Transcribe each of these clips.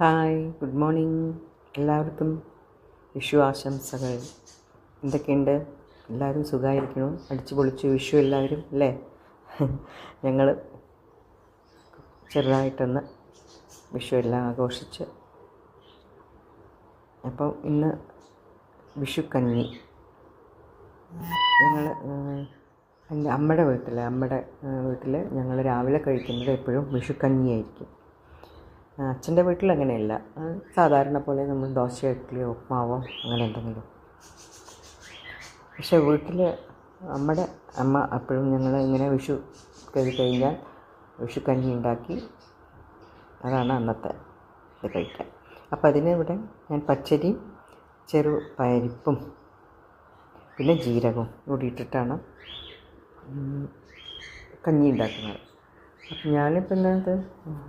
Hi, good morning. എല്ലാവർക്കും വിഷു ആശംസകൾ. എന്തൊക്കെയുണ്ട്? എല്ലാവരും സുഖമായിരിക്കണോ? അടിച്ചു പൊളിച്ചു വിഷു എല്ലാവരും അല്ലേ? ഞങ്ങൾ ചെറുതായിട്ടൊന്ന് വിഷു എല്ലാം ആഘോഷിച്ച്. അപ്പം ഇന്ന് വിഷുക്കഞ്ഞി ഞങ്ങൾ എൻ്റെ അമ്മയുടെ വീട്ടിൽ ഞങ്ങൾ രാവിലെ കഴിക്കുന്നത് എപ്പോഴും വിഷുക്കഞ്ഞിയായിരിക്കും. അച്ഛൻ്റെ വീട്ടിൽ അങ്ങനെയല്ല, സാധാരണ പോലെ നമ്മൾ ദോശ, ഇഡ്ഡലിയോ ഉപ്മാവോ അങ്ങനെ എന്തെങ്കിലും. പക്ഷേ വീട്ടിൽ അമ്മ അപ്പോഴും ഞങ്ങൾ ഇങ്ങനെ വിഷു കഴിഞ്ഞാൽ വിഷുക്കഞ്ഞി ഉണ്ടാക്കി, അതാണ് അന്നത്തെ ഇത് കഴിക്കാൻ. അപ്പം അതിനിവിടെ ഞാൻ പച്ചരിയും ചെറുപയരിപ്പും പിന്നെ ജീരകവും കൂടി ഇട്ടിട്ടാണ് കഞ്ഞി ഉണ്ടാക്കുന്നത്. അപ്പം ഞാനിപ്പോൾ ഇന്നത്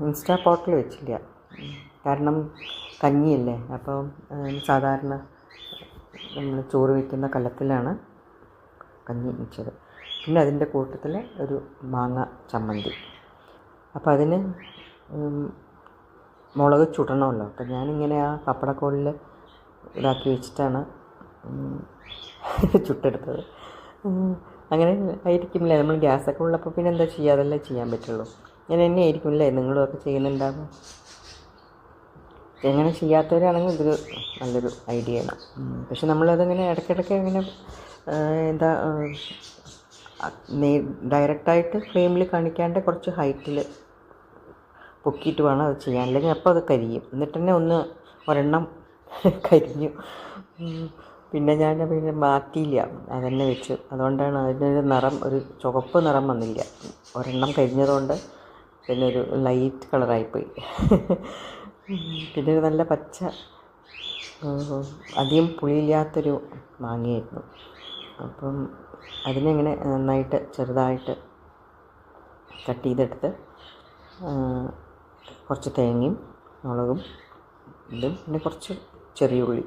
ഇൻസ്റ്റാ പോട്ടിൽ വെച്ചില്ല, കാരണം കഞ്ഞിയല്ലേ. അപ്പം സാധാരണ നമ്മൾ ചോറ് വയ്ക്കുന്ന കലത്തിലാണ് കഞ്ഞി വെച്ചത്. പിന്നെ അതിൻ്റെ കൂട്ടത്തിൽ ഒരു മാങ്ങ ചമ്മന്തി. അപ്പം അതിന് മുളക് ചുടണമല്ലോ. അപ്പം ഞാനിങ്ങനെ ആ പപ്പടക്കോളിൽ ഇതാക്കി വെച്ചിട്ടാണ് ചുട്ടെടുത്തത്. അങ്ങനെ ആയിരിക്കുമല്ലേ, നമ്മൾ ഗ്യാസൊക്കെ ഉള്ളപ്പോൾ പിന്നെ എന്താ ചെയ്യുക, അതെല്ലാം ചെയ്യാൻ പറ്റുള്ളൂ. അങ്ങനെ തന്നെ ആയിരിക്കുമല്ലേ നിങ്ങളും ഒക്കെ ചെയ്യുന്നുണ്ടാകും. എങ്ങനെ ചെയ്യാത്തവരാണെങ്കിൽ ഇതൊരു നല്ലൊരു ഐഡിയ ആണ്. പക്ഷെ നമ്മളതിങ്ങനെ ഇടയ്ക്കിടയ്ക്ക് ഇങ്ങനെ ഡയറക്റ്റായിട്ട് ഫ്ലെയിമിൽ കാണിക്കാണ്ട് കുറച്ച് ഹൈറ്റിൽ പൊക്കിയിട്ട് വേണം അത് ചെയ്യാൻ, അല്ലെങ്കിൽ അപ്പോൾ അത് കരിയും. എന്നിട്ട് തന്നെ ഒരെണ്ണം കരിഞ്ഞു. പിന്നെ ഞാൻ മാറ്റിയില്ല, അതന്നെ വെച്ചു. അതുകൊണ്ടാണ് അതിനൊരു നിറം, ഒരു ചുവപ്പ് നിറം വന്നില്ല. ഒരെണ്ണം കരിഞ്ഞതുകൊണ്ട് പിന്നെ ഒരു ലൈറ്റ് കളറായിപ്പോയി. പിന്നെ ഒരു നല്ല പച്ച, അധികം പുളിയില്ലാത്തൊരു മാങ്ങയായിരുന്നു. അപ്പം അതിനെങ്ങനെ നന്നായിട്ട് ചെറുതായിട്ട് കട്ട് ചെയ്തെടുത്ത് കുറച്ച് തേങ്ങയും മുളകും ഇതും പിന്നെ കുറച്ച് ചെറിയ ഉള്ളി.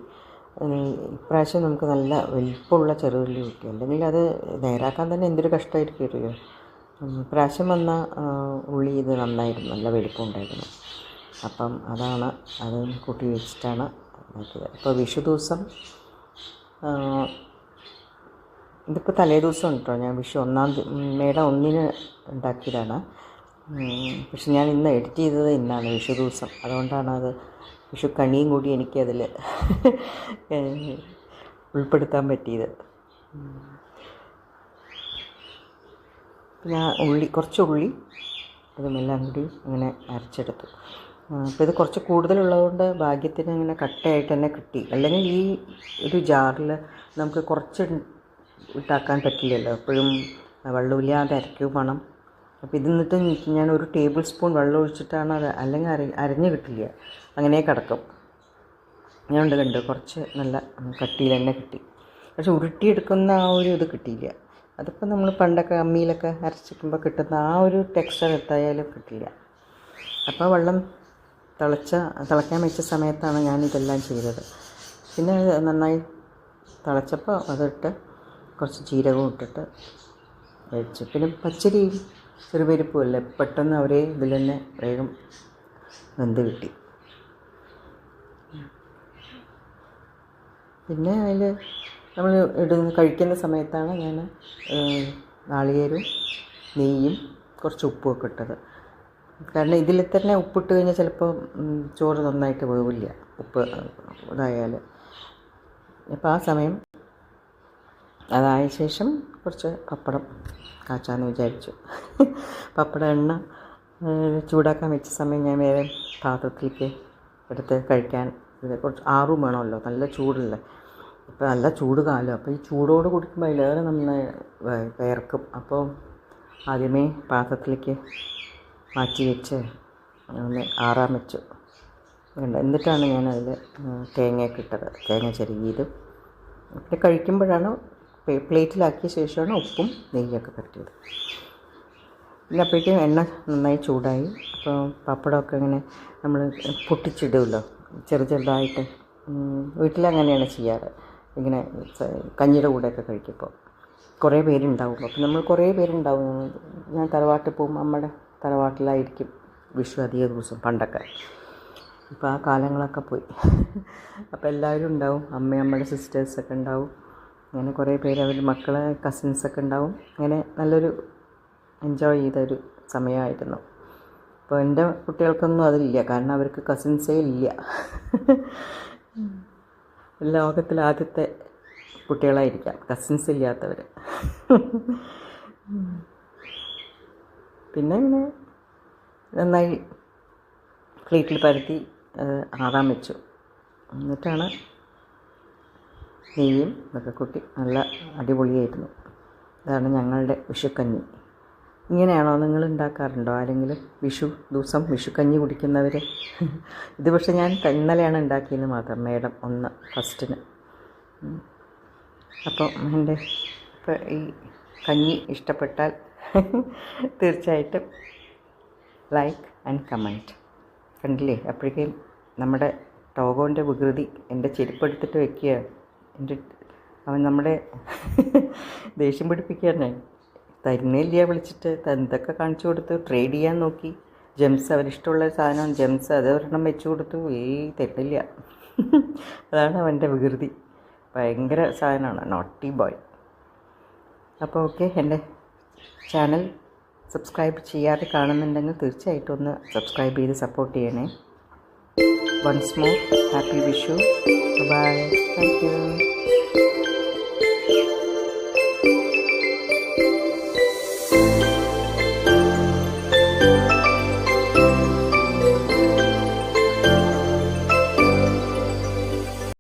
ഇപ്രാവശ്യം നമുക്ക് നല്ല വലിപ്പമുള്ള ചെറുള്ളി കിട്ടി, അല്ലെങ്കിൽ അത് നേരാക്കാൻ തന്നെ എന്തൊരു കഷ്ടമായിരിക്കും അറിയുമോ. ഇപ്രാവശ്യം വന്ന ഉള്ളി ഇത് നന്നായിരുന്നു, നല്ല വലിപ്പം ഉണ്ടായിരുന്നു. അപ്പം അതാണ് അത് കൂട്ടി വെച്ചിട്ടാണ് ഉണ്ടാക്കിയത്. അപ്പോൾ വിഷു ദിവസം ഇതിപ്പോൾ തലേ ദിവസം കേട്ടോ, ഞാൻ വിഷു മേട 1 ഉണ്ടാക്കിയതാണ്. പക്ഷെ ഞാൻ ഇന്ന് എഡിറ്റ് ചെയ്തത് ഇന്നാണ്, വിഷു ദിവസം. അതുകൊണ്ടാണ് അത് വിഷു കണിയും കൂടി എനിക്കതിൽ ഉൾപ്പെടുത്താൻ പറ്റിയത്. പിന്നെ കുറച്ച് ഉള്ളി അതുമെല്ലാം കൂടി അങ്ങനെ അരച്ചെടുത്തു. അപ്പോൾ ഇത് കുറച്ച് കൂടുതലുള്ളതുകൊണ്ട് ഭാഗ്യത്തിന് അങ്ങനെ കട്ടയായിട്ട് തന്നെ കിട്ടി. അല്ലെങ്കിൽ ഈ ഒരു ജാറിൽ നമുക്ക് കുറച്ച് ഇട്ടാക്കാൻ പറ്റില്ലല്ലോ, എപ്പോഴും വെള്ളമില്ലാതെ അരയ്ക്കും വേണം. അപ്പോൾ ഇത് എന്നിട്ട് ഞാൻ ഒരു ടേബിൾ സ്പൂൺ വെള്ളം ഒഴിച്ചിട്ടാണ് അത്, അല്ലെങ്കിൽ അരഞ്ഞ് കിട്ടില്ല, അങ്ങനെ കിടക്കും. ഞാൻ കണ്ടു കുറച്ച് നല്ല കട്ടിയിൽ തന്നെ കിട്ടി. പക്ഷെ ഉരുട്ടിയെടുക്കുന്ന ആ ഒരു ഇത് കിട്ടിയില്ല. അതിപ്പോൾ നമ്മൾ പണ്ടൊക്കെ അമ്മിയിലൊക്കെ അരച്ചിട്ടുമ്പോൾ കിട്ടുന്ന ആ ഒരു ടെക്സ്ചർ എത്തായാലും കിട്ടില്ല. അപ്പോൾ വെള്ളം തിളയ്ക്കാൻ വെച്ച സമയത്താണ് ഞാനിതെല്ലാം ചെയ്തത്. പിന്നെ നന്നായി തിളച്ചപ്പോൾ അതിട്ട് കുറച്ച് ജീരകവും ഇട്ടിട്ട് കഴിച്ചു. പിന്നെ പച്ചരിയും ചെറുപരിപ്പും അല്ലേ, പെട്ടെന്ന് ഒരേ ഇതിൽ തന്നെ വേഗം വെന്ത് കിട്ടി. പിന്നെ അതിൽ നമ്മൾ കഴിക്കുന്ന സമയത്താണ് ഞാൻ നാളികേരവും നെയ്യും കുറച്ച് ഉപ്പുമൊക്കെ ഇട്ടത്. കാരണം ഇതിൽ തന്നെ ഉപ്പിട്ട് കഴിഞ്ഞാൽ ചിലപ്പോൾ ചോറ് നന്നായിട്ട് വേവില്ല, ഉപ്പ് ഇതായാൽ. അപ്പോൾ ആ സമയം അതായ ശേഷം കുറച്ച് പപ്പടം കാച്ചാന്ന് വിചാരിച്ചു. പപ്പടം എണ്ണ ചൂടാക്കാൻ വെച്ച സമയം ഞാൻ വേറെ പാത്രത്തിലേക്ക് എടുത്ത് കഴിക്കാൻ. കുറച്ച് ആറും വേണമല്ലോ, നല്ല ചൂടല്ലേ. ഇപ്പോൾ നല്ല ചൂട് കാലം, അപ്പോൾ ഈ ചൂടോട് കുടിക്കുമ്പോൾ അതിലേറെ നന്നായി വിയർക്കും. അപ്പോൾ ആദ്യമേ പാത്രത്തിലേക്ക് മാറ്റി വെച്ച് ഒന്ന് ആറാൻ വെച്ചു. എന്നിട്ടാണ് ഞാനതിൽ തേങ്ങയൊക്കെ ഇട്ടത്, തേങ്ങ ചെരുകിയതും. പിന്നെ കഴിക്കുമ്പോഴാണ് പ്ലേറ്റിലാക്കിയ ശേഷമാണ് ഉപ്പും നെയ്യൊക്കെ പറ്റിയത്. പിന്നെ അപ്പോഴേക്കും എണ്ണ നന്നായി ചൂടായി. അപ്പോൾ പപ്പടമൊക്കെ ഇങ്ങനെ നമ്മൾ പൊട്ടിച്ചിടുമല്ലോ ചെറുതായിട്ട്. വീട്ടിലങ്ങനെയാണ് ചെയ്യാറ്, ഇങ്ങനെ കഞ്ഞിയുടെ കൂടെയൊക്കെ കഴിക്കുമ്പോൾ. കുറേ പേരുണ്ടാവും. അപ്പോൾ നമ്മൾ കുറേ പേരുണ്ടാവും. ഞാൻ തറവാട്ടിൽ പോകും, അമ്മയുടെ തറവാട്ടിലായിരിക്കും വിഷു അധിക ദിവസം പണ്ടൊക്കെ. ഇപ്പോൾ ആ കാലങ്ങളൊക്കെ പോയി. അപ്പോൾ എല്ലാവരും ഉണ്ടാവും, അമ്മയുടെ സിസ്റ്റേഴ്സൊക്കെ ഉണ്ടാവും, അങ്ങനെ കുറേ പേര് അവർ മക്കളെ കസിൻസൊക്കെ ഉണ്ടാവും. അങ്ങനെ നല്ലൊരു എൻജോയ് ചെയ്തൊരു സമയമായിരുന്നു. അപ്പോൾ എൻ്റെ കുട്ടികൾക്കൊന്നും അതില്ല, കാരണം അവർക്ക് കസിൻസേ ഇല്ല. ലോകത്തിലെ ആദ്യത്തെ കുട്ടികളായിരിക്കാം കസിൻസ് ഇല്ലാത്തവർ. പിന്നെ ഇങ്ങനെ നന്നായി പ്ലേറ്റിൽ പരത്തി ആറാൻ വെച്ചു. എന്നിട്ടാണ് നെയ്യും ഇതൊക്കെ കൂട്ടി നല്ല അടിപൊളിയായിരുന്നു. ഇതാണ് ഞങ്ങളുടെ വിഷുക്കഞ്ഞി. ഇങ്ങനെയാണോ നിങ്ങൾ ഉണ്ടാക്കാറുണ്ടോ? ആരെങ്കിലും വിഷു ദിവസം വിഷുക്കഞ്ഞി കുടിക്കുന്നവർ? ഇത് പക്ഷേ ഞാൻ ഇന്നലെയാണ് ഉണ്ടാക്കിയെന്ന് മാത്രം, മേഡം 1 ഫസ്റ്റിന്. അപ്പോൾ ഇപ്പോൾ ഈ കഞ്ഞി ഇഷ്ടപ്പെട്ടാൽ തീർച്ചയായിട്ടും ലൈക്ക് ആൻഡ് കമൻറ്റ്. കണ്ടില്ലേ, അപ്പോഴേക്കും നമ്മുടെ ടോഗോൻ്റെ വികൃതി എൻ്റെ ചെരുപ്പെടുത്തിട്ട് വെക്കുകയാണ്. അവൻ നമ്മുടെ ദേഷ്യം പിടിപ്പിക്കുകയാണ്. തരുന്നില്ല വിളിച്ചിട്ട്, എന്തൊക്കെ കാണിച്ചു കൊടുത്തു, ട്രേഡ് ചെയ്യാൻ നോക്കി. ജെംസ്, അവരിഷ്ടമുള്ള സാധനം ജെംസ്, അത് ഒരെണ്ണം വെച്ച് കൊടുത്തു, തരുന്നില്ല. അതാണ് അവൻ്റെ വികൃതി. ഭയങ്കര സാധനമാണ്, നോട്ടി ബോയ്. അപ്പോൾ ഓക്കെ, എൻ്റെ ചാനൽ സബ്സ്ക്രൈബ് ചെയ്യാതെ കാണുന്നുണ്ടെങ്കിൽ തീർച്ചയായിട്ടും ഒന്ന് സബ്സ്ക്രൈബ് ചെയ്ത് സപ്പോർട്ട് ചെയ്യണേ. Once more happy Vishu. Bye. Thank U.